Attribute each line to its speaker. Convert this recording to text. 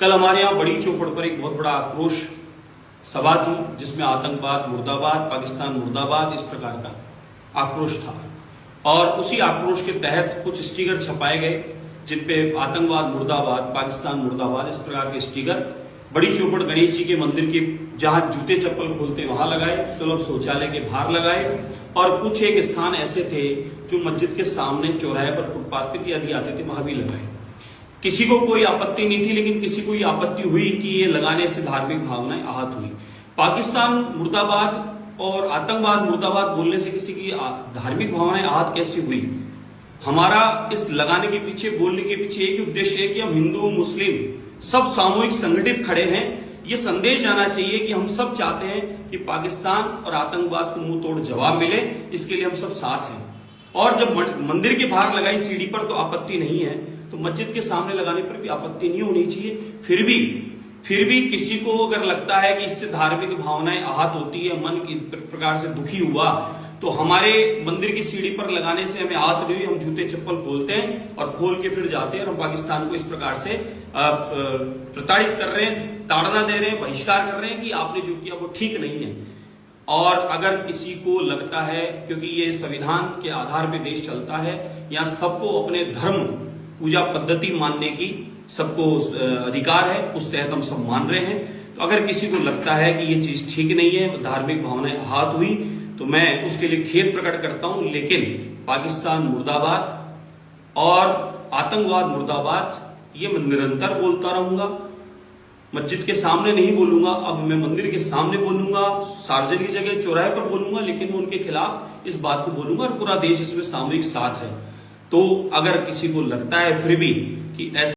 Speaker 1: कल हमारे यहाँ बड़ी चौपड़ पर एक बहुत बड़ा आक्रोश सभा थी, जिसमें आतंकवाद मुर्दाबाद, पाकिस्तान मुर्दाबाद, इस प्रकार का आक्रोश था। और उसी आक्रोश के तहत कुछ स्टिकर छपाए गए जिनपे आतंकवाद मुर्दाबाद, पाकिस्तान मुर्दाबाद, इस प्रकार के स्टिकर बड़ी चौपड़ गणेश जी के मंदिर के जहां जूते चप्पल खोलते वहां लगाए, सुलभ शौचालय के बाहर लगाए, और कुछ एक स्थान ऐसे थे जो मस्जिद के सामने चौराहे पर फुटपाथ पे इत्यादि आते थे, वहां भी लगाए। किसी को कोई आपत्ति नहीं थी, लेकिन किसी को ये आपत्ति हुई कि ये लगाने से धार्मिक भावनाएं आहत हुई। पाकिस्तान मुर्दाबाद और आतंकवाद मुर्दाबाद बोलने से किसी की धार्मिक भावनाएं आहत कैसी हुई? हमारा इस लगाने के पीछे, बोलने के पीछे एक उद्देश्य है कि हम हिंदू मुस्लिम सब सामूहिक संगठित खड़े हैं। ये संदेश जाना चाहिए कि हम सब चाहते हैं कि पाकिस्तान और आतंकवाद को मुंह तोड़ जवाब मिले, इसके लिए हम सब साथ हैं। और जब मंदिर के बाहर लगाई सीढ़ी पर तो आपत्ति नहीं है, तो मस्जिद के सामने लगाने पर भी आपत्ति नहीं होनी चाहिए। फिर भी किसी को अगर लगता है कि इससे धार्मिक भावनाएं आहत होती है, मन की प्रकार से दुखी हुआ, तो हमारे मंदिर की सीढ़ी पर लगाने से हमें आहत नहीं हुई। हम जूते चप्पल खोलते हैं और खोल के फिर जाते हैं, और हम पाकिस्तान को इस प्रकार से प्रताड़ित कर रहे हैं, ताड़ना दे रहे हैं, बहिष्कार कर रहे हैं कि आपने जो किया वो ठीक नहीं है। और अगर किसी को लगता है, क्योंकि ये संविधान के आधार पर देश चलता है, यहाँ सबको अपने धर्म पूजा पद्धति मानने की सबको अधिकार है, उस तहत हम सब मान रहे हैं। तो अगर किसी को लगता है कि ये चीज ठीक नहीं है, धार्मिक भावनाएं आहत हुई, तो मैं उसके लिए खेद प्रकट करता हूं। लेकिन पाकिस्तान मुर्दाबाद और आतंकवाद मुर्दाबाद ये मैं निरंतर बोलता रहूंगा। मस्जिद के सामने नहीं बोलूंगा, अब मैं मंदिर के सामने बोलूंगा, सार्वजनिक जगह चौराहे पर बोलूंगा, लेकिन मैं उनके खिलाफ इस बात को बोलूंगा, और पूरा देश इसमें सामूहिक साथ है। तो अगर किसी को लगता है फिर भी कि ऐसा